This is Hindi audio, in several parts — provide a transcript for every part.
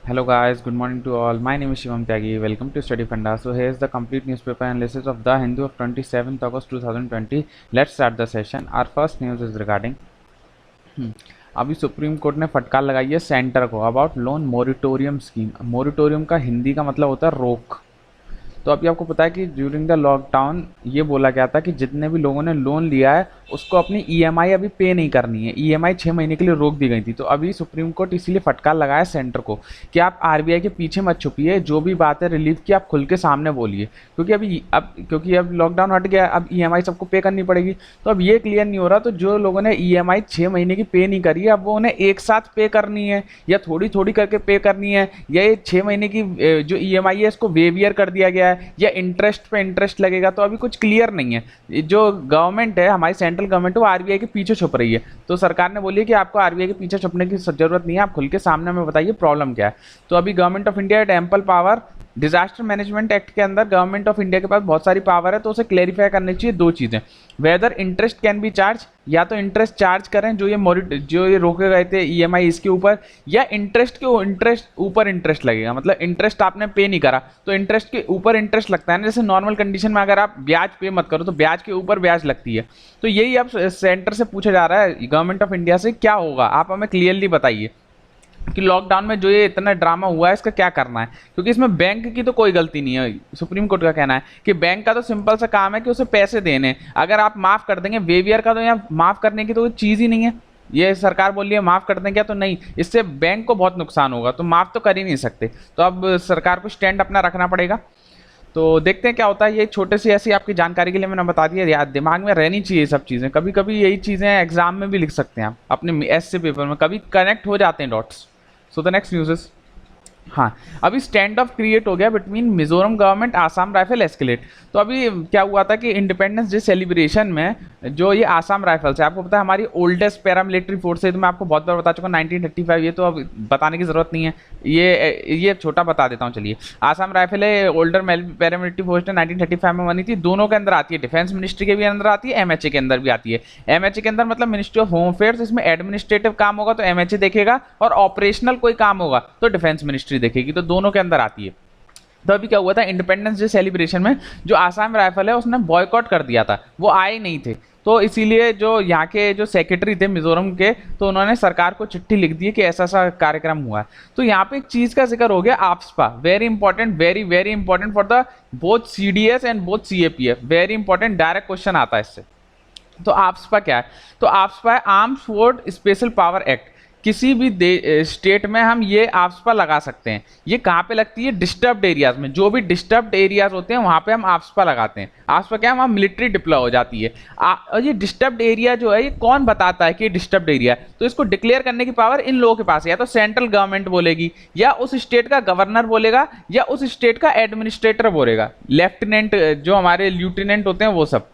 Hello guys, good morning to all. My name is Shivam Tyagi. Welcome to Study Funda. So here's the complete newspaper analysis of The Hindu of 27th August 2020. Let's start the session. Our first news is regarding अभी सुप्रीम कोर्ट ने फटकार लगाई है सेंटर को about loan moratorium scheme. Moratorium का हिंदी का मतलब होता है रोक। तो अभी आपको पता है कि ड्यूरिंग द लॉकडाउन ये बोला गया था कि जितने भी लोगों ने लोन लिया है उसको अपनी ईएमआई अभी पे नहीं करनी है। ईएमआई 6 महीने के लिए रोक दी गई थी। तो अभी सुप्रीम कोर्ट इसीलिए फटकार लगाया सेंटर को कि आप आरबीआई के पीछे मत छुपिए, जो भी बात है रिलीफ की आप खुल के सामने बोलिए, क्योंकि अब लॉकडाउन हट गया, अब ईएमआई सबको पे करनी पड़ेगी। तो अब ये क्लियर नहीं हो रहा, तो जो लोगों ने ईएमआई 6 महीने की पे नहीं करी है अब वो उन्हें एक साथ पे करनी है या थोड़ी थोड़ी करके पे करनी है, या ये 6 महीने की जो ईएमआई है इसको वेवियर कर दिया गया है या इंटरेस्ट पे इंटरेस्ट लगेगा। तो अभी कुछ क्लियर नहीं है। जो गवर्नमेंट है, हमारी सेंट्रल गवर्नमेंट है, वो आरबीआई के पीछे छुप रही है। तो सरकार ने बोली कि आपको आरबीआई के पीछे छुपने की जरूरत नहीं है, आप खुल के सामने हमें बताइए प्रॉब्लम क्या है। तो अभी government of India at ample power, disaster management act के अंदर गवर्नमेंट ऑफ इंडिया के पास बहुत सारी पावर है, तो उसे क्लेरिफाई करनी चाहिए दो चीजें। Whether interest can be charge, या तो इंटरेस्ट चार्ज करें जो ये रोके गए थे ईएमआई इसके ऊपर, या इंटरेस्ट ऊपर इंटरेस्ट लगेगा। मतलब इंटरेस्ट आपने पे नहीं करा तो इंटरेस्ट के ऊपर इंटरेस्ट लगता है ना। जैसे नॉर्मल कंडीशन में अगर आप ब्याज पे मत करो तो ब्याज के ऊपर ब्याज लगती है। तो यही अब सेंटर से पूछा जा रहा है गवर्नमेंट ऑफ इंडिया से, क्या होगा आप हमें क्लियरली बताइए कि लॉकडाउन में जो ये इतना ड्रामा हुआ है इसका क्या करना है। क्योंकि इसमें बैंक की तो कोई गलती नहीं है। सुप्रीम कोर्ट का कहना है कि बैंक का तो सिंपल सा काम है कि उसे पैसे देने, अगर आप माफ कर देंगे। वेवियर का तो यहाँ माफ करने की तो कोई चीज ही नहीं है। ये सरकार बोल रही है माफ कर दें क्या, तो नहीं, इससे बैंक को बहुत नुकसान होगा, तो माफ तो कर ही नहीं सकते। तो अब सरकार को स्टैंड अपना रखना पड़ेगा। तो देखते हैं क्या होता है। ये छोटे सी ऐसी आपकी जानकारी के लिए मैंने बता दिया, याद दिमाग में रहनी चाहिए सब चीज़ें। कभी कभी यही चीज़ें एग्जाम में भी लिख सकते हैं आप अपने एस से पेपर में, कभी कनेक्ट हो जाते हैं dots. So the next news is, हाँ, अभी स्टैंड ऑफ क्रिएट हो गया between Mizoram government Assam rifle escalate. तो अभी क्या हुआ था कि इंडिपेंडेंस डे सेलिब्रेशन में जो ये आसाम राइफल्स है, आपको पता है हमारी ओल्डेस्ट पैरामिलिट्री फोर्स है। तो मैं आपको बहुत बार बता चुका हूँ 1935, ये तो अब बताने की जरूरत नहीं है, ये छोटा बता देता हूँ। चलिए, आसाम राइफल है ओल्डर पैरामिलिट्री फोर्स ने 1935 में बनी थी। दोनों के अंदर आती है, डिफेंस मिनिस्ट्री के भी अंदर आती है, एमएचए के अंदर भी आती है। एमएचए के अंदर मतलब मिनिस्ट्री ऑफ होम अफेयर्स, इसमें एडमिनिस्ट्रेटिव काम होगा तो एमएचए देखेगा, और ऑपरेशनल कोई काम होगा तो डिफेंस मिनिस्ट्री देखेगी। तो दोनों के अंदर आती है। तो अभी क्या हुआ था, इंडिपेंडेंस डे सेलिब्रेशन में जो आसाम राइफल है उसने बॉयकॉट कर दिया था, वो आए नहीं थे। तो इसीलिए जो यहाँ के जो सेक्रेटरी थे मिजोरम के, तो उन्होंने सरकार को चिट्ठी लिख दी कि ऐसा ऐसा कार्यक्रम हुआ है। तो यहाँ पे एक चीज का जिक्र हो गया, AFSPA, very important, very very important for the both CDS and both CAPF, very important, direct question आता है इससे। तो आफ्सपा क्या है, तो आफ्सपा है arms force special power act. किसी भी स्टेट में हम ये आफ्सपा लगा सकते हैं। ये कहाँ पे लगती है, डिस्टर्ब्ड एरियाज में। जो भी डिस्टर्ब्ड एरियाज होते हैं वहाँ पे हम आफ्सपा लगाते हैं। आफ्सपा क्या है, वहाँ मिलिट्री डिप्लॉय हो जाती है। और ये डिस्टर्ब्ड एरिया जो है, ये कौन बताता है कि डिस्टर्ब्ड एरिया है, तो इसको डिक्लेयर करने की पावर इन लोगों के पास है। या तो सेंट्रल गवर्नमेंट बोलेगी, या उस स्टेट का गवर्नर बोलेगा, या उस स्टेट का एडमिनिस्ट्रेटर बोलेगा, लेफ्टिनेंट जो हमारे ल्यूटिनेंट होते हैं वो सब,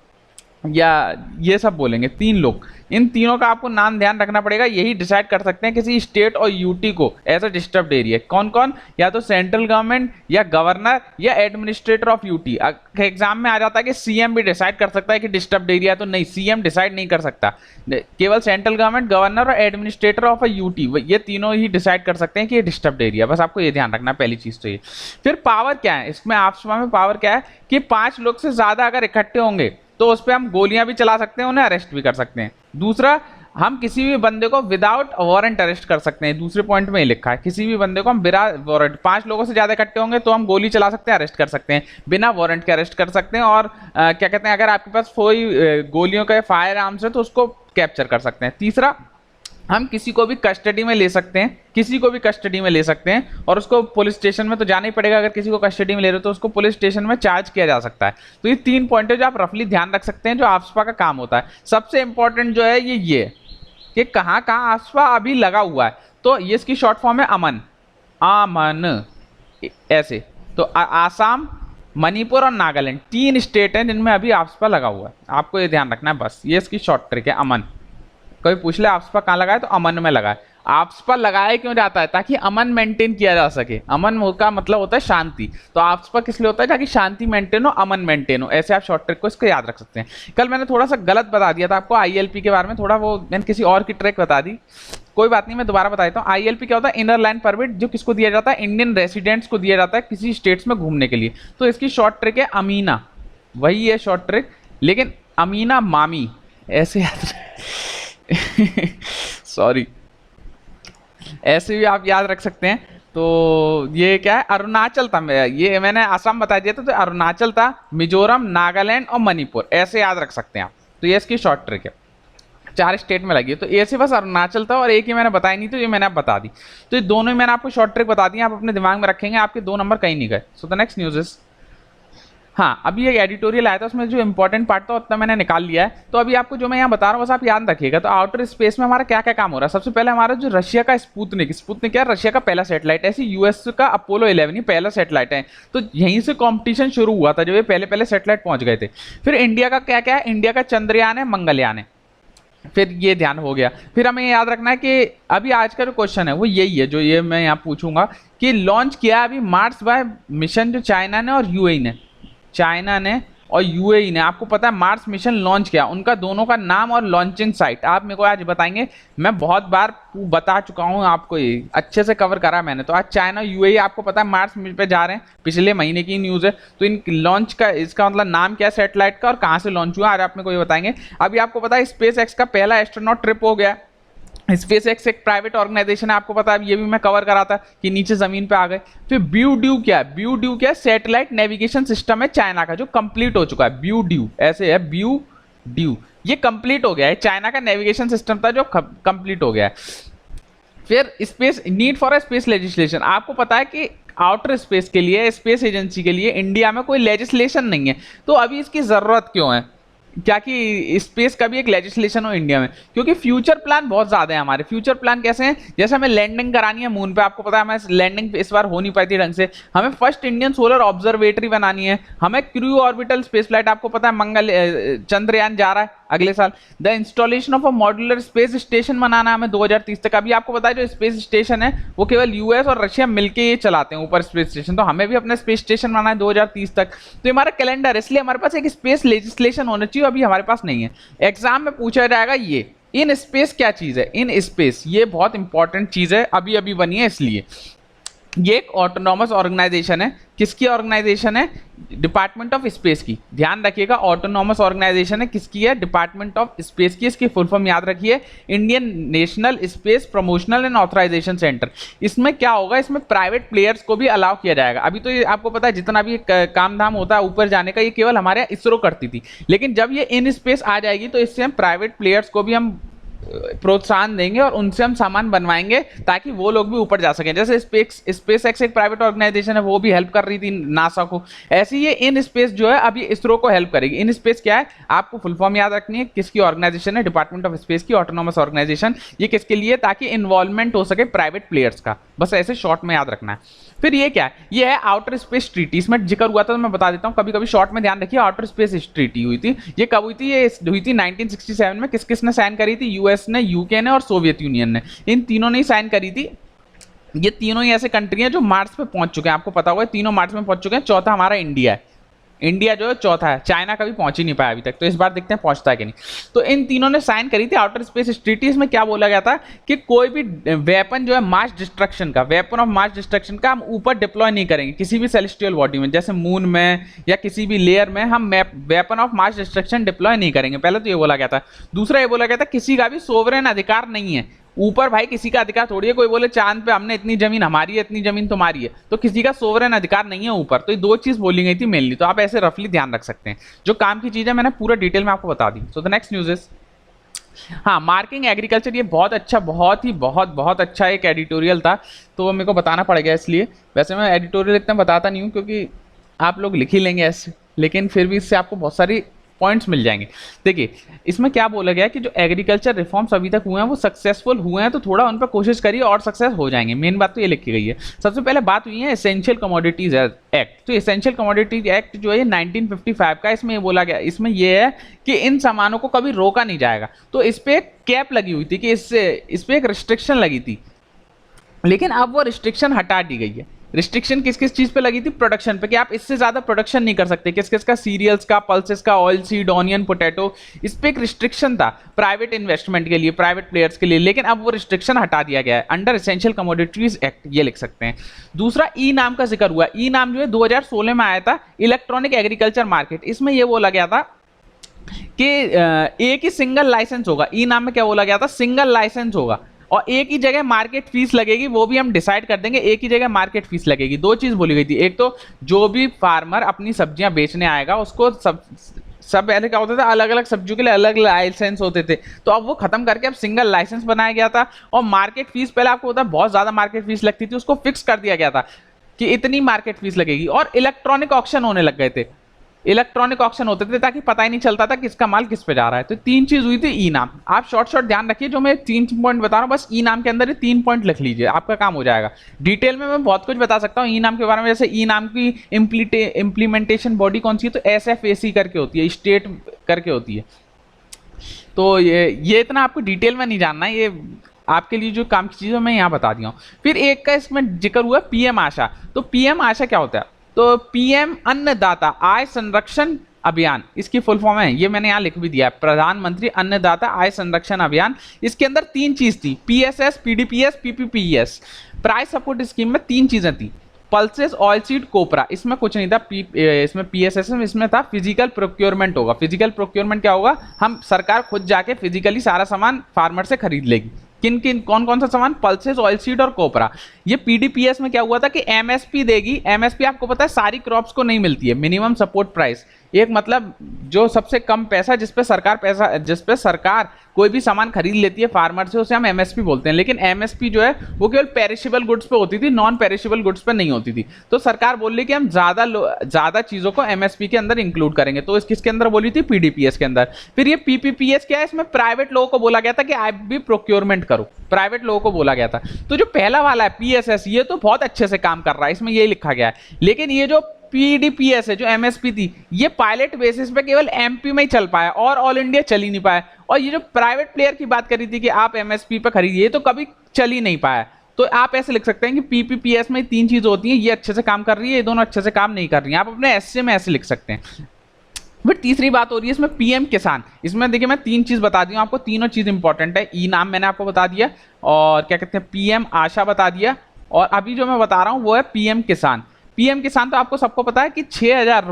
या ये सब बोलेंगे, तीन लोग। इन तीनों का आपको नाम ध्यान रखना पड़ेगा। यही डिसाइड कर सकते हैं किसी स्टेट और यूटी को एज अ डिस्टर्ब्ड एरिया। कौन कौन, या तो सेंट्रल गवर्नमेंट, या गवर्नर, या एडमिनिस्ट्रेटर ऑफ यूटी। एग्जाम में आ जाता है कि सीएम भी डिसाइड कर सकता है कि डिस्टर्ब्ड एरिया, तो नहीं, सीएम डिसाइड नहीं कर सकता। केवल सेंट्रल गवर्नमेंट, गवर्नर और एडमिनिस्ट्रेटर ऑफ अ यूटी, ये तीनों ही डिसाइड कर सकते हैं कि ये डिस्टर्ब्ड एरिया। बस आपको ये ध्यान रखना, पहली चीज तो ये। फिर पावर क्या है इसमें, आफ्सपा में पावर क्या है कि 5 लोग से ज्यादा अगर इकट्ठे होंगे तो उस पर हम गोलियां भी चला सकते हैं, उन्हें अरेस्ट भी कर सकते हैं। दूसरा, हम किसी भी बंदे को विदाउट वारंट अरेस्ट कर सकते हैं। दूसरे पॉइंट में ही लिखा है, किसी भी बंदे को हम बिना वारंट, 5 लोगों से ज्यादा इकट्ठे होंगे तो हम गोली चला सकते हैं, अरेस्ट कर सकते हैं, बिना वारंट के अरेस्ट कर सकते हैं। और क्या कहते हैं, अगर आपके पास कोई गोलियों का फायर आर्म्स है तो उसको कैप्चर कर सकते हैं। तीसरा, हम किसी को भी कस्टडी में ले सकते हैं, किसी को भी कस्टडी में ले सकते हैं, और उसको पुलिस स्टेशन में तो जाना ही पड़ेगा। अगर किसी को कस्टडी में ले रहे हो तो उसको पुलिस स्टेशन में चार्ज किया जा सकता है। तो ये 3 पॉइंट है जो आप रफली ध्यान रख सकते हैं, जो आफ्सपा का काम होता है। सबसे इंपॉर्टेंट जो है ये कि कहाँ कहाँ आफ्सपा अभी लगा हुआ है। तो ये इसकी शॉर्ट फॉर्म है अमन, आमन ऐसे। तो आसाम, मणिपुर और नागालैंड 3 स्टेट हैं जिनमें अभी आफ्सपा लगा हुआ है। आपको ये ध्यान रखना है, बस ये इसकी शॉर्ट ट्रिक है, अमन। कोई पूछ ले आफ्सपा कहाँ लगा है, तो अमन में लगा है। आफ्सपा लगाया क्यों जाता है, ताकि अमन मेंटेन किया जा सके। अमन का मतलब होता है शांति, तो आफ्सपा किस लिए होता है, ताकि शांति मेंटेन हो, अमन मेंटेन हो। ऐसे आप शॉर्ट ट्रिक को इसको याद रख सकते हैं। कल मैंने थोड़ा सा गलत बता दिया था आपको आईएलपी के बारे में, थोड़ा वो मैंने किसी और की ट्रिक बता दी। कोई बात नहीं, मैं दोबारा बता देता हूँ। ILP क्या होता है? इनर लाइन परमिट, जो किसको दिया जाता है? इंडियन रेसिडेंट्स को दिया जाता है किसी स्टेट्स में घूमने के लिए। तो इसकी शॉर्ट ट्रिक है अमीना, वही है शॉर्ट ट्रिक, लेकिन अमीना मामी ऐसे सॉरी, ऐसे भी आप याद रख सकते हैं। तो ये क्या है? अरुणाचल था, ये मैंने असम बता दिया था, तो अरुणाचल था, मिजोरम, नागालैंड और मणिपुर, ऐसे याद रख सकते हैं आप। तो ये इसकी शॉर्ट ट्रिक है, 4 स्टेट में लगी है। तो ये से बस अरुणाचल था और एक ही मैंने बताई नहीं, तो ये मैंने आप बता दी। तो ये दोनों ही मैंने आपको शॉर्ट ट्रिक बता दी, आप अपने दिमाग में रखेंगे, आपके 2 नंबर कहीं नहीं गए। सो द नेक्स्ट न्यूज इज, हाँ अभी एक एडिटोरियल आया था, उसमें जो इंपॉर्टेंट पार्ट था उतना मैंने निकाल लिया है। तो अभी आपको जो मैं यहाँ बता रहा हूँ बस आप याद रखिएगा। तो आउटर स्पेस में हमारा क्या क्या काम हो रहा है? सबसे पहले हमारा जो रशिया का स्पुतनिक, स्पुतनिक क्या है? रशिया का पहला सैटेलाइट है। ऐसे यूएस का अपोलो 11 ही पहला सैटेलाइट है। तो यहीं से कॉम्पिटिशन शुरू हुआ था, जब ये पहले पहले सैटेलाइट पहुंच गए थे। फिर इंडिया का क्या क्या है? इंडिया का चंद्रयान है, मंगलयान है, फिर ये ध्यान हो गया। फिर हमें याद रखना है कि अभी आज का जो क्वेश्चन है वो यही है, जो ये मैं यहाँ पूछूंगा कि लॉन्च किया अभी मार्स बाय मिशन, जो चाइना ने और यूएई ने, चाइना ने और यूएई ने, आपको पता है मार्स मिशन लॉन्च किया, उनका दोनों का नाम और लॉन्चिंग साइट आप मेरे को आज बताएंगे। मैं बहुत बार बता चुका हूं आपको, ये अच्छे से कवर करा मैंने। तो आज चाइना यूएई आपको पता है मार्स पे जा रहे हैं, पिछले महीने की न्यूज़ है। तो इन लॉन्च का, इसका मतलब नाम क्या है सैटेलाइट का और कहाँ से लॉन्च हुआ, आज आप मेरे को ये बताएंगे। अभी आपको पता है स्पेस एक्स का पहला एस्ट्रोनॉट ट्रिप हो गया। स्पेस एक्स एक प्राइवेट ऑर्गेनाइजेशन है, आपको पता है, ये भी मैं कवर करा था कि नीचे जमीन पे आ गए। फिर ब्यू ड्यू क्या है? ब्यू ड्यू क्या है? सैटेलाइट नेविगेशन सिस्टम है चाइना का, जो कंप्लीट हो चुका है। ब्यू ड्यू ऐसे है, ब्यू ड्यू, ये कंप्लीट हो गया है। चाइना का नेविगेशन सिस्टम था जो कंप्लीट हो गया है। फिर space need for a space legislation, आपको पता है कि आउटर स्पेस के लिए, स्पेस एजेंसी के लिए इंडिया में कोई लेजिस्लेशन नहीं है। तो अभी इसकी जरूरत क्यों है? क्या कि स्पेस का भी एक लेजिस्लेशन हो इंडिया में? क्योंकि फ्यूचर प्लान बहुत ज्यादा है हमारे। फ्यूचर प्लान कैसे हैं? जैसे हमें लैंडिंग करानी है मून पे, आपको पता है हमें लैंडिंग इस बार हो नहीं पाई थी ढंग से। हमें फर्स्ट इंडियन सोलर ऑब्जर्वेटरी बनानी है, हमें क्रू ऑर्बिटल स्पेस फ्लाइट, आपको पता है मंगल चंद्रयान जा रहा है अगले साल। The installation of a modular space station बनाना है हमें 2030 तक। अभी आपको पता है जो स्पेस स्टेशन है वो केवल यूएस और रशिया मिलकर ये चलाते हैं ऊपर स्पेस स्टेशन। तो हमें भी अपना स्पेस स्टेशन बनाना है 2030 तक। तो हमारा कैलेंडर, इसलिए हमारे पास एक स्पेस लेजिस्लेशन होना चाहिए, अभी हमारे पास नहीं है। एग्जाम में पूछा जाएगा ये इन स्पेस क्या चीज है? इन स्पेस ये बहुत इंपॉर्टेंट चीज है, अभी अभी बनी है, इसलिए ये एक ऑटोनॉमस ऑर्गेनाइजेशन है। किसकी ऑर्गेनाइजेशन है? डिपार्टमेंट ऑफ स्पेस की। ध्यान रखिएगा, ऑटोनॉमस ऑर्गेनाइजेशन है, किसकी है? डिपार्टमेंट ऑफ स्पेस की। इसकी फुल फॉर्म याद रखिए, Indian National Space Promotional and Authorisation Centre. इसमें क्या होगा? इसमें प्राइवेट प्लेयर्स को भी अलाउ किया जाएगा। अभी तो ये आपको पता है जितना भी काम धाम होता है ऊपर जाने का, ये केवल हमारे यहाँ इसरो करती थी, लेकिन जब ये इन स्पेस आ जाएगी तो इससे हम प्राइवेट प्लेयर्स को भी हम प्रोत्साहन देंगे और उनसे हम सामान बनवाएंगे ताकि वो लोग भी ऊपर जा सकें। जैसे स्पेस एक्स एक प्राइवेट ऑर्गेनाइजेशन है, वो भी हेल्प कर रही थी नासा को, ऐसे ये इन स्पेस जो है अभी इसरो को हेल्प करेगी। इन स्पेस क्या है? आपको फुल फॉर्म याद रखनी है, किसकी ऑर्गेनाइजेशन है? डिपार्टमेंट ऑफ स्पेस की ऑटोनॉमस ऑर्गेनाइजेशन। ये किसके लिए? ताकि इन्वॉल्वमेंट हो सके प्राइवेट प्लेयर्स का, बस ऐसे शॉर्ट में याद रखना है। फिर ये क्या है? ये है आउटर स्पेस ट्रीटी। इसमें जिक्र हुआ था तो मैं बता देता हूँ, कभी कभी शॉर्ट में ध्यान रखिए। आउटर स्पेस ट्रीटी हुई थी, ये कब हुई थी? ये हुई थी 1967 में। किस किस ने साइन करी थी? यूएस ने, यूके ने और सोवियत यूनियन ने, इन तीनों ने ही साइन करी थी। ये तीनों ही ऐसे कंट्री हैं जो मार्स पे पहुंच चुके हैं, आपको पता होगा तीनों मार्स में पहुंच चुके हैं। चौथा हमारा इंडिया है, इंडिया जो है चौथा है। चाइना कभी पहुंच ही नहीं पाया अभी तक, तो इस बार देखते हैं पहुंचता है कि नहीं। तो इन तीनों ने साइन करी थी आउटर स्पेस ट्रीटी। में क्या बोला गया था कि कोई भी वेपन जो है मास डिस्ट्रक्शन का, वेपन ऑफ मास डिस्ट्रक्शन का हम ऊपर डिप्लॉय नहीं करेंगे किसी भी सेलेस्टियल बॉडी में, जैसे मून में या किसी भी लेयर में हम weapon of mass destruction deploy नहीं करेंगे। पहले तो ये बोला गया था। दूसरा ये बोला गया था किसी का भी सोवरेन अधिकार नहीं है ऊपर, भाई किसी का अधिकार थोड़ी है। कोई बोले चांद पे हमने इतनी जमीन हमारी है, इतनी जमीन तुम्हारी है, तो किसी का सोवरेन अधिकार नहीं है ऊपर। तो ये दो चीज बोली गई थी मेनली, तो आप ऐसे रफली ध्यान रख सकते हैं। जो काम की चीज है मैंने पूरा डिटेल में आपको बता दी। So the next news is, हाँ मार्किंग एग्रीकल्चर। ये बहुत अच्छा, बहुत अच्छा एक एडिटोरियल था, तो मेरे को बताना पड़ गया इसलिए। वैसे मैं एडिटोरियल इतना बताता नहीं हूँ क्योंकि आप लोग लिख ही लेंगे ऐसे, लेकिन फिर भी इससे आपको बहुत सारी पॉइंट्स मिल जाएंगे। देखिए इसमें क्या बोला गया कि जो एग्रीकल्चर रिफॉर्म्स अभी तक हुए हैं वो सक्सेसफुल हुए हैं, तो थोड़ा उन पर कोशिश करिए और सक्सेस हो जाएंगे। मेन बात तो ये लिखी गई है। सबसे पहले बात हुई है एसेंशियल कमोडिटीज एक्ट। तो एसेंशियल कमोडिटीज एक्ट जो है 1955 का, इसमें ये बोला गया, इसमें ये है कि इन सामानों को कभी रोका नहीं जाएगा। तो इस पर एक कैप लगी हुई थी कि इस पर एक रिस्ट्रिक्शन लगी थी, लेकिन अब वो रिस्ट्रिक्शन हटा दी गई है। रिस्ट्रिक्शन किस किस चीज पे लगी थी? प्रोडक्शन पे, कि आप इससे ज्यादा प्रोडक्शन नहीं कर सकते। किस किस का? सीरियल्स का, पल्सेस का, ऑयल सीड, ऑनियन, पोटैटो। इस पे एक रिस्ट्रिक्शन था प्राइवेट इन्वेस्टमेंट के लिए, प्राइवेट प्लेयर्स के लिए, लेकिन अब वो रिस्ट्रिक्शन हटा दिया गया है अंडर एसेंशियल कमोडिटीज एक्ट, ये लिख सकते हैं। दूसरा ई नाम का जिक्र हुआ। ई नाम जो है 2016 में आया था, इलेक्ट्रॉनिक एग्रीकल्चर मार्केट। इसमें ये बोला गया था कि एक ही सिंगल लाइसेंस होगा। ई नाम में क्या बोला गया था? सिंगल लाइसेंस होगा और एक ही जगह मार्केट फीस लगेगी, वो भी हम डिसाइड कर देंगे। एक ही जगह मार्केट फीस लगेगी। दो चीज बोली गई थी, एक तो जो भी फार्मर अपनी सब्जियां बेचने आएगा उसको सब पहले क्या होता था, अलग अलग सब्जियों के लिए अलग लाइसेंस होते थे, तो अब वो खत्म करके अब सिंगल लाइसेंस बनाया गया था। और मार्केट फीस पहले आपको होता है बहुत ज्यादा मार्केट फीस लगती थी, उसको फिक्स कर दिया गया था कि इतनी मार्केट फीस लगेगी। और इलेक्ट्रॉनिक ऑक्शन होने लग गए थे, इलेक्ट्रॉनिक ऑक्शन होते थे ताकि पता ही नहीं चलता था किसका माल किस पे जा रहा है। तो तीन चीज हुई थी ई नाम। आप शॉर्ट ध्यान रखिए, जो मैं 3 पॉइंट बता रहा हूँ बस ई नाम के अंदर ही 3 पॉइंट लिख लीजिए, आपका काम हो जाएगा। डिटेल में मैं बहुत कुछ बता सकता हूँ ई नाम के बारे में। जैसे ई नाम की इंप्लीमेंटेशन बॉडी कौन सी है? तो SFAC करके होती है, स्टेट करके होती है। तो ये इतना आपको डिटेल में नहीं जानना है, ये आपके लिए जो काम की चीज़ मैं यहाँ बता दिया हूँ। फिर एक का इसमें जिक्र हुआ PM आशा। तो PM आशा क्या होता है? तो PM अन्नदाता आय संरक्षण अभियान, इसकी फुल फॉर्म है, ये मैंने यहाँ लिख भी दिया है, प्रधानमंत्री अन्नदाता आय संरक्षण अभियान। इसके अंदर 3 चीज थी, PSS, PDPS, PPPS। Price support scheme में 3 चीजें थी, पल्सेस, ऑयल सीड, कोपरा। इसमें कुछ नहीं था। इसमें PSS में इसमें था फिजिकल प्रोक्योरमेंट होगा। फिजिकल प्रोक्योरमेंट क्या होगा? हम सरकार खुद जाके फिजिकली सारा सामान फार्मर से खरीद लेगी। किन किन कौन कौन सा सामान? पल्सेस, ऑयल सीड और कोपरा। ये PDPS में क्या हुआ था कि MSP देगी। MSP आपको पता है सारी क्रॉप्स को नहीं मिलती है, मिनिमम सपोर्ट प्राइस। एक मतलब जो सबसे कम पैसा जिस पे सरकार कोई भी सामान खरीद लेती है फार्मर से, उसे हम MSP बोलते हैं। लेकिन MSP जो है वो केवल पेरिशेबल गुड्स पे होती थी, नॉन पेरिशेबल गुड्स पे नहीं होती थी। तो सरकार बोल रही कि हम ज्यादा चीजों को MSP के अंदर इंक्लूड करेंगे। तो किसके अंदर बोली थी? PDPS के अंदर। फिर ये PPPS क्या है? इसमें प्राइवेट लोगों को बोला गया था कि आप भी प्रोक्योरमेंट करो, प्राइवेट लोगों को बोला गया था। तो जो पहला वाला है PSS, ये तो बहुत अच्छे से काम कर रहा है, इसमें ये लिखा गया है। लेकिन ये जो PDPS है, जो MSP थी, ये पायलट बेसिस पे केवल MP में ही चल पाया और ऑल इंडिया चल ही नहीं पाया। और ये जो प्राइवेट प्लेयर की बात करी थी कि आप MSP पे खरीदिए, ये तो कभी चल ही नहीं पाया। तो आप ऐसे लिख सकते हैं कि PPPS में 3 चीज होती हैं, ये अच्छे से काम कर रही है, ये दोनों अच्छे से काम नहीं कर रही हैं। आप अपने SC में ऐसे लिख सकते हैं। फिर तीसरी बात हो रही है इसमें PM किसान। इसमें देखिए मैं 3 चीज बता दी हूं आपको, तीनों चीज इंपॉर्टेंट है। ई नाम मैंने आपको बता दिया, और क्या कहते हैं PM आशा बता दिया, और अभी जो मैं बता रहा हूं वो है PM किसान। PM किसान तो आपको सबको पता है कि 6,000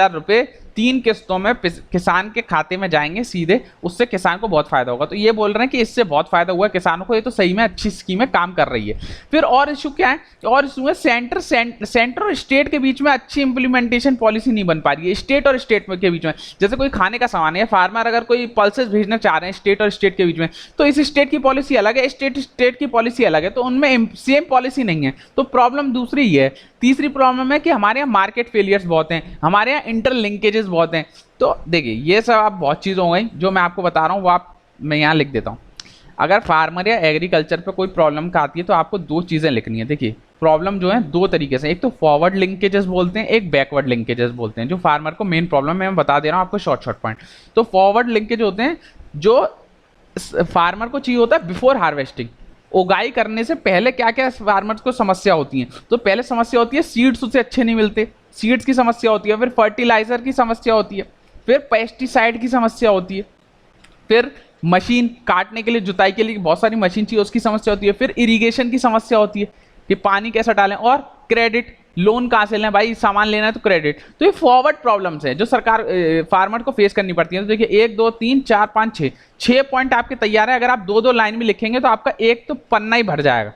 रुपए 3 किस्तों में किसान के खाते में जाएंगे सीधे, उससे किसान को बहुत फायदा होगा। तो ये बोल रहे हैं कि इससे बहुत फायदा हुआ किसानों को, ये तो सही में अच्छी स्कीमें काम कर रही है। फिर और इशू क्या है? और इशू है सेंटर और स्टेट के बीच में अच्छी इंप्लीमेंटेशन पॉलिसी नहीं बन पा रही है, स्टेट और स्टेट के बीच में। जैसे कोई खाने का सामान है, फार्मर अगर कोई पल्सेस भेजना चाह रहे हैं स्टेट और स्टेट के बीच में, तो इस स्टेट की पॉलिसी अलग है, स्टेट की पॉलिसी अलग है, तो उनमें सेम पॉलिसी नहीं है। तो प्रॉब्लम दूसरी ही है। तीसरी प्रॉब्लम है कि हमारे यहाँ मार्केट फेलियर्स बहुत हैं, हमारे यहाँ इंटरलिंकेजेस बहुत हैं। तो देखिए ये सब आप बहुत चीज़ हो गई जो मैं आपको बता रहा हूँ, वो मैं यहाँ लिख देता हूँ। अगर फार्मर या एग्रीकल्चर पे कोई प्रॉब्लम का आती है तो आपको 2 चीज़ें लिखनी है। देखिए प्रॉब्लम जो है 2 तरीके से, एक तो फॉरवर्ड लिंकेजेस बोलते हैं, एक बैकवर्ड लिंकेजेस बोलते हैं। जो फार्मर को मेन प्रॉब्लम है मैं बता दे रहा हूँ आपको शॉर्ट पॉइंट। तो फॉरवर्ड लिंकेज होते हैं जो फार्मर को चाहिए होता है बिफोर हार्वेस्टिंग, उगाई करने से पहले क्या क्या फार्मर्स को समस्या होती है। तो पहले समस्या होती है सीड्स उसे अच्छे नहीं मिलते, सीड्स की समस्या होती है। फिर फर्टिलाइजर की समस्या होती है, फिर पेस्टिसाइड की समस्या होती है, फिर मशीन काटने के लिए, जुताई के लिए बहुत सारी मशीन चाहिए, उसकी समस्या होती है। फिर इरिगेशन की समस्या होती है कि पानी कैसे डालें, और क्रेडिट, लोन कहाँ से लें, भाई सामान लेना है तो क्रेडिट। तो ये फॉरवर्ड प्रॉब्लम्स हैं जो सरकार फार्मर को फेस करनी पड़ती है। तो देखिए 1 2 3 4 5 6 पॉइंट आपके तैयार है। अगर आप 2 2 लाइन में लिखेंगे तो आपका एक तो पन्ना ही भर जाएगा।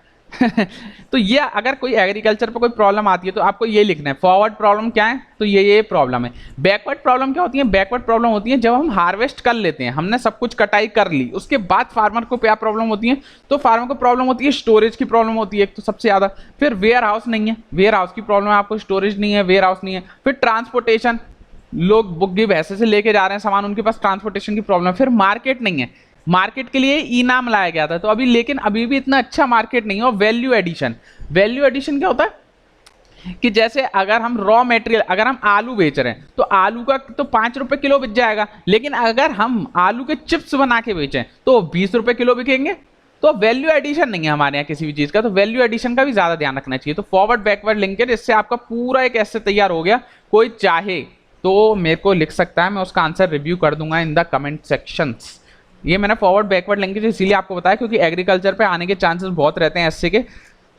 तो ये अगर कोई एग्रीकल्चर पर कोई प्रॉब्लम आती है तो आपको ये लिखना है। फॉरवर्ड प्रॉब्लम क्या है? तो ये प्रॉब्लम है। बैकवर्ड प्रॉब्लम क्या होती है? बैकवर्ड प्रॉब्लम होती है जब हम हार्वेस्ट कर लेते हैं, हमने सब कुछ कटाई कर ली, उसके बाद फार्मर को क्या प्रॉब्लम होती है? तो फार्मर को प्रॉब्लम होती है स्टोरेज की प्रॉब्लम होती है एक तो सबसे ज्यादा। फिर वेयर हाउस नहीं है, वेयर हाउस की प्रॉब्लम है आपको, स्टोरेज नहीं है, वेयर हाउस नहीं है। फिर ट्रांसपोर्टेशन, लोग बुग्गी भैंसे से लेके जा रहे हैं सामान, उनके पास ट्रांसपोर्टेशन की प्रॉब्लम। फिर मार्केट नहीं है, मार्केट के लिए ई नाम लाया गया था तो अभी, लेकिन अभी भी इतना अच्छा मार्केट नहीं है। और वैल्यू एडिशन, वैल्यू एडिशन क्या होता है कि जैसे अगर हम रॉ मटेरियल, अगर हम आलू बेच रहे हैं तो आलू का तो 5 रुपए किलो बिक जाएगा, लेकिन अगर हम आलू के चिप्स बना के बेचें तो 20 रुपए किलो बिकेंगे। तो वैल्यू एडिशन नहीं है हमारे यहाँ किसी भी चीज का, तो वैल्यू एडिशन का भी ज्यादा ध्यान रखना चाहिए। तो फॉरवर्ड बैकवर्ड लिंकेज, इससे आपका पूरा एक ऐसे तैयार हो गया। कोई चाहे तो मेरे को लिख सकता है, मैं उसका आंसर रिव्यू कर दूंगा इन द कमेंट सेक्शंस। ये मैंने फॉरवर्ड बैकवर्ड लिंकेज इसीलिए आपको बताया क्योंकि एग्रीकल्चर पे आने के चांसेस बहुत रहते हैं एसए के।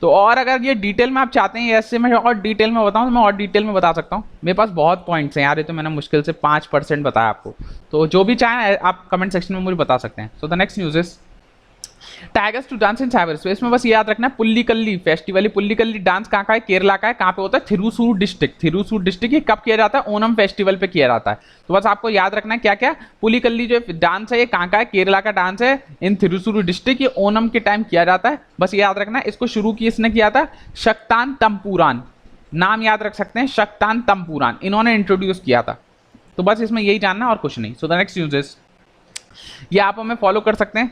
तो और अगर ये डिटेल में आप चाहते हैं एसए में और डिटेल में बताऊं तो मैं और डिटेल में बता सकता हूँ। मेरे पास बहुत पॉइंट्स हैं यार, ये तो मैंने मुश्किल से 5% बताया आपको। तो जो भी चाहें आप कमेंट सेक्शन में मुझे बता सकते हैं। So the next news is tigers to dance in cyber space में बस ये याद रखना है पुल्लिकल्ली फेस्टिवल। पुल्लिकल्ली डांस कहाँ का है? केरला का है। कहाँ पे होता है? थिरुसूर डिस्ट्रिक्ट। थिरुसूर डिस्ट्रिक्ट ये कब किया जाता है? ओनम फेस्टिवल पे किया जाता है। तो बस आपको याद रखना है क्या क्या। पुल्लिकल्ली जो डांस है ये कहाँ का है? केरला का डांस है इन थिरुसूर डिस्ट्रिक्ट। ये ओनम के टाइम किया जाता है, बस ये याद रखना है। इसको शुरू किसने किया था? शक्तान तंपुरान, नाम याद रख सकते हैं, शक्तान तंपुरान, इन्होंने इंट्रोड्यूस किया था। तो बस इसमें यही जानना और कुछ नहीं। So the next news is, ये आप हमें फॉलो कर सकते हैं।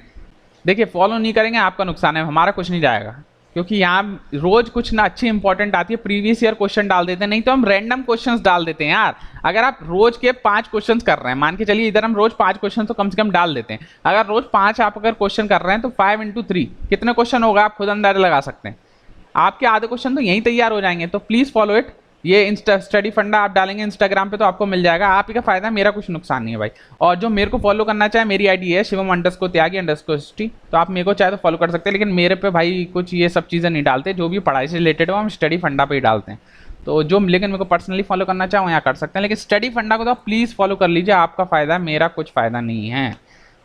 देखिए फॉलो नहीं करेंगे आपका नुकसान है, हमारा कुछ नहीं जाएगा, क्योंकि यहाँ रोज कुछ ना अच्छी इंपॉर्टेंट आती है। प्रीवियस ईयर क्वेश्चन डाल देते हैं, नहीं तो हम रैंडम क्वेश्चंस डाल देते हैं यार। अगर आप रोज के 5 क्वेश्चंस कर रहे हैं, मान के चलिए इधर हम रोज 5 क्वेश्चन तो कम से कम डाल देते हैं। अगर रोज 5 आप अगर क्वेश्चन कर रहे हैं तो 5 × 3 कितने क्वेश्चन होगा आप खुद अंदाजा लगा सकते हैं। आपके आधे क्वेश्चन तो यहीं तैयार हो जाएंगे। तो प्लीज फॉलो इट। ये स्टडी फंडा आप डालेंगे इंस्टाग्राम पे तो आपको मिल जाएगा। आप ही का फायदा, मेरा कुछ नुकसान नहीं है भाई। और जो मेरे को फॉलो करना चाहे, मेरी आईडी है शिवम_त्यागी_ST, तो आप मेरे को चाहे तो फॉलो कर सकते हैं। लेकिन मेरे पे भाई कुछ ये सब चीज़ें नहीं डालते, जो भी पढ़ाई से रिलेटेड हो हम स्टडी फंडा पे ही डालते हैं। तो जो लेकिन मेरे को पर्सनली फॉलो करना चाहो यहाँ कर सकते हैं, लेकिन स्टडी फंडा को तो आप प्लीज़ फॉलो कर लीजिए। आपका फायदा, मेरा कुछ फायदा नहीं है।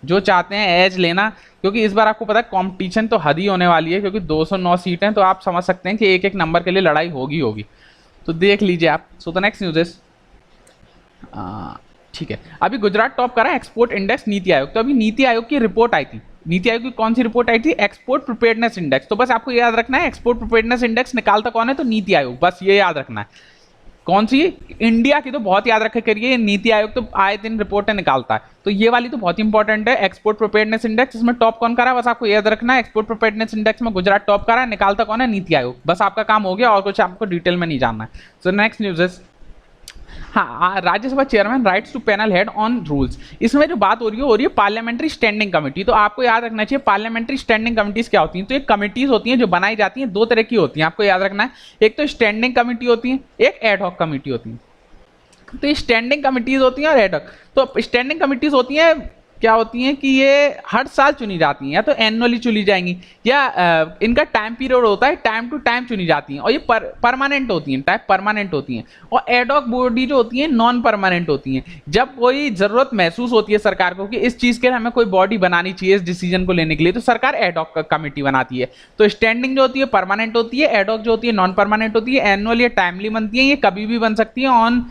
जो चाहते हैं एज लेना, क्योंकि इस बार आपको पता है कंपटीशन तो हद ही होने वाली है, क्योंकि 209 सीटें हैं। तो आप समझ सकते हैं कि एक एक नंबर के लिए लड़ाई होगी। तो देख लीजिए आप। सो द नेक्स्ट न्यूज इज, ठीक है, अभी गुजरात टॉप करा एक्सपोर्ट इंडेक्स नीति आयोग। तो अभी नीति आयोग की रिपोर्ट आई थी। नीति आयोग की कौन सी रिपोर्ट आई थी? Export preparedness index. तो बस आपको याद रखना है एक्सपोर्ट प्रिपेयर्डनेस इंडेक्स निकालता कौन है? तो नीति आयोग। बस ये याद रखना है। कौन सी? इंडिया की। तो बहुत याद रखे करिए, नीति आयोग तो आए दिन रिपोर्टें निकालता है। तो ये वाली तो बहुत इंपॉर्टेंट है, एक्सपोर्ट प्रिपेयर्डनेस इंडेक्स। इसमें टॉप कौन करा है बस आपको याद रखना है। एक्सपोर्ट प्रिपेयर्डनेस इंडेक्स में गुजरात टॉप करा है, निकालता कौन है? नीति आयोग। बस आपका काम हो गया, और कुछ आपको डिटेल में नहीं जानना है। सो नेक्स्ट न्यूज इज, हाँ, Rajya Sabha chairman rights to panel head on rules. इसमें जो बात हो रही है पार्लियामेंट्री स्टैंडिंग कमेटी। तो आपको याद रखना चाहिए पार्लियामेंट्री स्टैंडिंग कमिटीज क्या होती हैं। तो एक कमिटीज होती हैं जो बनाई जाती हैं, 2 तरह की होती हैं, आपको याद रखना है। एक तो स्टैंडिंग कमेटी होती है, एक एडहॉक कमेटी होती है। तो ये स्टैंडिंग कमिटीज होती हैं और एडहॉक। तो स्टैंडिंग कमिटीज होती हैं, क्या होती हैं कि ये हर साल चुनी जाती हैं, या तो एनुअली चुनी जाएंगी, या इनका टाइम पीरियड होता है, टाइम टू टाइम चुनी जाती हैं। और ये परमानेंट होती हैं, टाइप परमानेंट होती हैं। और एडहॉक बॉडी जो होती है नॉन परमानेंट होती हैं। जब कोई जरूरत महसूस होती है सरकार को कि इस चीज के लिए हमें कोई बॉडी बनानी चाहिए इस डिसीजन को लेने के लिए, तो सरकार एडहॉक कमेटी बनाती है। तो स्टैंडिंग जो होती है परमानेंट होती है, एडहॉक जो होती है नॉन परमानेंट होती है। एनुअल या टाइमली बनती है, ये कभी भी बन सकती है ऑन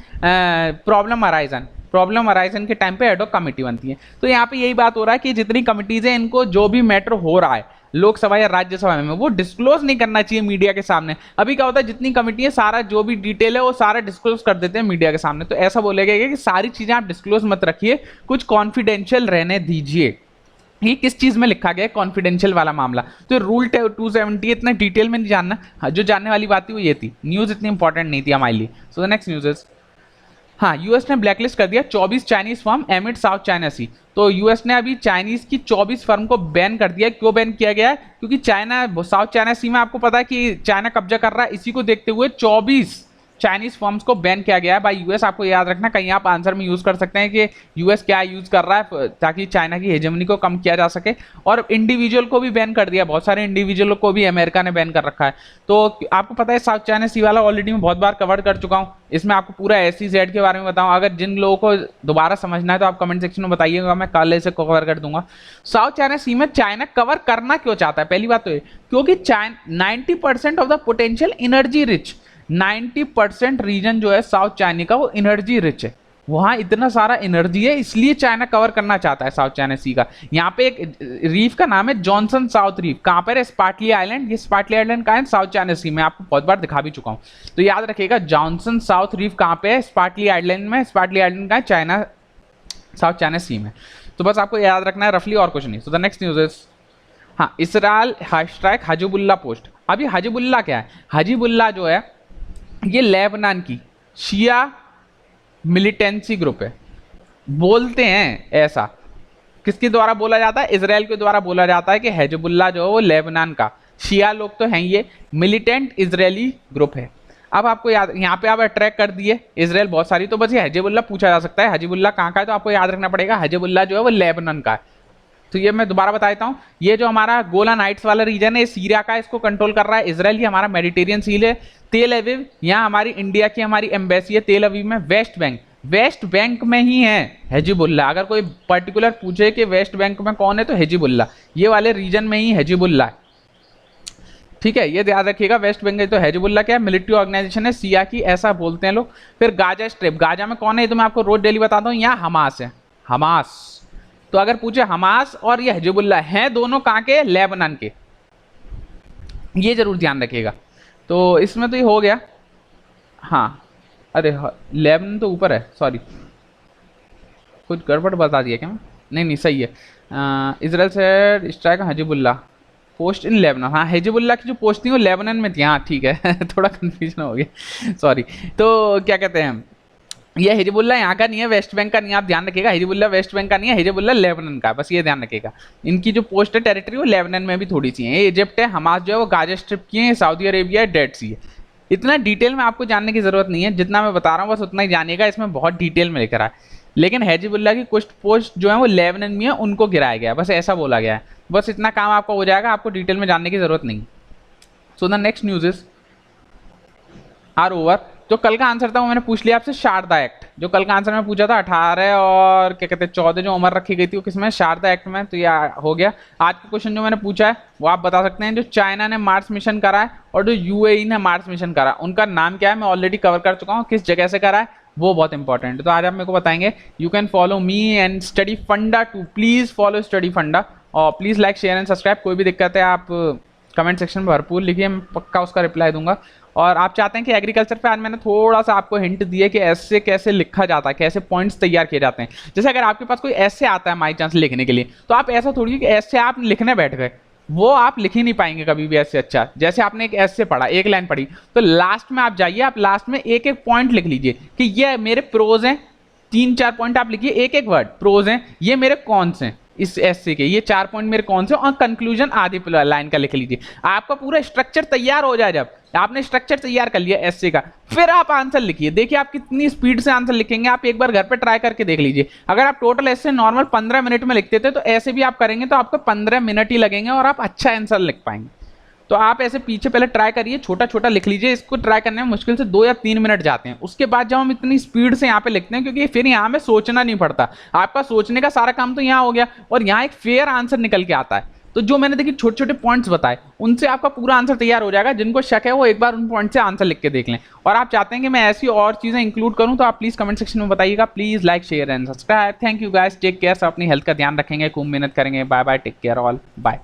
प्रॉब्लम अराइजन के टाइम पे एडहॉक कमेटी बनती है। तो यहाँ पे यही बात हो रहा है कि जितनी कमिटीज हैं, इनको जो भी मैटर हो रहा है लोकसभा या राज्यसभा में, वो डिस्क्लोज नहीं करना चाहिए मीडिया के सामने। अभी क्या होता है, जितनी कमिटी है सारा जो भी डिटेल है वो सारा डिस्क्लोज कर देते हैं मीडिया के सामने। तो ऐसा बोलेगा कि सारी चीजें आप डिस्क्लोज मत रखिए, कुछ कॉन्फिडेंशियल रहने दीजिए। ये किस चीज में लिखा गया है कॉन्फिडेंशियल वाला मामला? तो रूल 270 इतना डिटेल में नहीं जानना, जो जानने वाली बात थी वो ये थी। न्यूज इतनी इंपॉर्टेंट नहीं थी हमारे लिए। So the next news is, हाँ, यूएस ने ब्लैकलिस्ट कर दिया 24 Chinese firm amid South China Sea. तो यूएस ने अभी चाइनीज की 24 फर्म को बैन कर दिया। क्यों बैन किया गया है? क्योंकि चाइना साउथ चाइना सी में आपको पता है कि चाइना कब्जा कर रहा है। इसी को देखते हुए 24 चाइनीज फर्म्स को बैन किया गया है बाय यूएस। आपको याद रखना, कहीं आप आंसर में यूज कर सकते हैं कि यूएस क्या यूज कर रहा है ताकि चाइना की हेजेमनी को कम किया जा सके। और इंडिविजुअल को भी बैन कर दिया, बहुत सारे इंडिविजुअल को भी अमेरिका ने बैन कर रखा है। तो आपको पता है साउथ चाइना सी वाला ऑलरेडी मैं बहुत बार कवर कर चुका हूँ। इसमें आपको पूरा SEZ के बारे में बताऊँ। अगर जिन लोगों को दोबारा समझना है तो आप कमेंट सेक्शन में बताइएगा, मैं कल इसे कवर कर दूंगा। साउथ चाइना सी में चाइना कवर करना क्यों चाहता है? पहली बात तो ये, क्योंकि 90% of the potential energy rich, 90% region जो है साउथ चाइना का वो एनर्जी रिच है। वहां इतना सारा एनर्जी है, इसलिए चाइना कवर करना चाहता है साउथ चाइना सी का। यहाँ पे एक रीफ का नाम है जॉनसन साउथ रीफ। कहाँ पर है? Spratly island. ये स्पार्टली आइलैंड कहाँ है? साउथ चाइना सी में। आपको बहुत बार दिखा भी चुका हूँ, तो याद रखिएगा जॉनसन साउथ रीफ कहाँ पे है? स्पार्टली आइलैंड में। स्पार्टली आइलैंड कहाँ है? चाइना, साउथ चाइना सी में। तो बस आपको याद रखना है रफली, और कुछ नहीं। So the next news is, हाँ, इसराइल हैशटैग हजीबुल्ला पोस्ट। अभी हजीबुल्ला क्या है? हजीबुल्ला जो है ये लेबनान की शिया मिलिटेंसी ग्रुप है, बोलते हैं ऐसा। किसके द्वारा बोला जाता है? इजराइल के द्वारा बोला जाता है कि हिजबुल्लाह जो है वो लेबनान का, शिया लोग तो हैं, ये मिलिटेंट इजरायली ग्रुप है। अब आपको याद, यहाँ पे आप अट्रैक्ट कर दिए इजराइल बहुत सारी, तो बस ये हिजबुल्लाह पूछा जा सकता है, हिजबुल्लाह कहाँ का है, तो आपको याद रखना पड़ेगा हिजबुल्लाह जो है वो लेबनान का है। तो ये मैं दोबारा बता देता हूँ, ये जो हमारा गोलान हाइट्स वाला रीजन है, सीरिया का, इसको कंट्रोल कर रहा है इजराइल। ये हमारा मेडिटेरियन सी है। तेल अवीव, यहाँ हमारी इंडिया की हमारी एम्बेसी है तेल अवीव में। वेस्ट बैंक में ही है हिजबुल्लाह। अगर कोई पर्टिकुलर पूछे कि वेस्ट बैंक में कौन है, तो हिजबुल्लाह, ये वाले रीजन में ही हिजबुल्लाह है। ठीक है, ये याद रखिएगा। वेस्ट बंगाल तो हिजबुल्लाह क्या है? मिलिट्री ऑर्गेनाइजेशन है, सिया की, ऐसा बोलते हैं लोग। फिर गाजा स्ट्रिप, गाजा में कौन है, तो मैं आपको रोज डेली बताता हूँ, यहाँ हमास है, हमास। तो अगर पूछे हमास और ये हिजबुल्लाह हैं दोनों कहाँ के? लेबनान के, ये जरूर ध्यान रखिएगा। तो इसमें तो ये हो गया। हाँ, अरे लेबनान तो ऊपर है, सॉरी, कुछ गड़बड़ बता दिया क्या मैं? नहीं सही है। इजराइल से स्ट्राइक हिजबुल्लाह पोस्ट इन लेबनान। हाँ, हिजबुल्लाह की जो पोस्ट थी वो लेबनान में थी। हाँ ठीक है थोड़ा कंफ्यूजन हो गया, सॉरी। तो क्या कहते हैं, ये हिजबुल्लाह यहाँ का नहीं है, वेस्ट बैंक का नहीं है, आप ध्यान रखिएगा। हिजबुल्लाह वेस्ट बैंक का नहीं है, हिजबुल्लाह लेबनान का, बस ये ध्यान रखिएगा। इनकी जो पोस्ट है टेरिटरी वो लेबनान में भी थोड़ी सी है। ये इजिप्ट है, हमास जो है वो गाजा स्ट्रिप की है, सऊदी अरेबिया है, डेड सी है। इतना डिटेल में आपको जानने की जरूरत नहीं है, जितना मैं बता रहा हूँ बस उतना ही जानिएगा, इसमें बहुत डिटेल में लिख रहा है। लेकिन हिजबुल्लाह की कुछ पोस्ट जो है वो लेबनान में है, उनको गिराया गया है, बस ऐसा बोला गया है। बस इतना काम आपका हो जाएगा, आपको डिटेल में जानने की जरूरत नहीं। So the next news is are over. जो कल का आंसर था वो मैंने पूछ लिया आपसे, शारदा एक्ट। जो कल का आंसर मैं पूछा था 18 और क्या कहते हैं 14 जो उम्र रखी गई थी वो किसमें? शारदा एक्ट में। तो ये हो गया। आज का क्वेश्चन जो मैंने पूछा है वो आप बता सकते हैं। जो चाइना ने मार्स मिशन करा है और जो यूएई ने मार्स मिशन करा, उनका नाम क्या है? मैं ऑलरेडी कवर कर चुका हूँ, किस जगह से करा है वो बहुत इंपॉर्टेंट है। तो आज आप मेरे को बताएंगे। You can follow me and study फंडा टू, प्लीज फॉलो स्टडी फंडा, और please like share and subscribe. कोई भी दिक्कत है आप कमेंट सेक्शन में भरपूर लिखिए, मैं पक्का उसका रिप्लाई दूंगा। और आप चाहते हैं कि एग्रीकल्चर पे आज मैंने थोड़ा सा आपको हिंट दिया कि ऐसे कैसे लिखा जाता है, कैसे पॉइंट्स तैयार किए जाते हैं। जैसे अगर आपके पास कोई ऐसे आता है माई चांस लिखने के लिए, तो आप ऐसा थोड़ी कि ऐसे आप लिखने बैठ गए, वो आप लिख ही नहीं पाएंगे कभी भी ऐसे। अच्छा, जैसे आपने एक ऐसे पढ़ा, एक लाइन पढ़ी, तो लास्ट में आप जाइए, आप लास्ट में एक एक पॉइंट लिख लीजिए कि ये मेरे प्रोज हैं। 3-4 पॉइंट आप लिखिए, एक एक वर्ड प्रोज हैं, ये मेरे कॉन्स हैं इस एस्से के, ये 4 पॉइंट मेरे कौन से, और कंक्लूजन आधी लाइन का लिख लीजिए। आपका पूरा स्ट्रक्चर तैयार हो जाए, जब आपने स्ट्रक्चर तैयार कर लिया एस्से का, फिर आप आंसर लिखिए। देखिए आप कितनी स्पीड से आंसर लिखेंगे, आप एक बार घर पे ट्राई करके देख लीजिए। अगर आप टोटल एस्से नॉर्मल 15 मिनट में लिखते थे, तो ऐसे भी आप करेंगे तो आपको 15 मिनट ही लगेंगे और आप अच्छा आंसर लिख पाएंगे। तो आप ऐसे पीछे पहले ट्राई करिए, छोटा छोटा लिख लीजिए। इसको ट्राई करने में मुश्किल से 2 या 3 मिनट जाते हैं। उसके बाद जब हम इतनी स्पीड से यहाँ पे लिखते हैं, क्योंकि फिर यहाँ में सोचना नहीं पड़ता, आपका सोचने का सारा काम तो यहाँ हो गया और यहाँ एक फेयर आंसर निकल के आता है। तो जो मैंने देखिए छोटे छोटे पॉइंट्स बताए, उनसे आपका पूरा आंसर तैयार हो जाएगा। जिनको शक है वो एक बार उन पॉइंट से आंसर लिख के देख लें। और आप चाहते हैं कि मैं ऐसी और चीजें इंक्लूड करूं, तो आप प्लीज कमेंट सेक्शन में बताइएगा। Please like share and subscribe. Thank you guys, take care, अपनी हेल्थ का ध्यान रखेंगे, खूब मेहनत करेंगे। Bye bye, take care all, bye.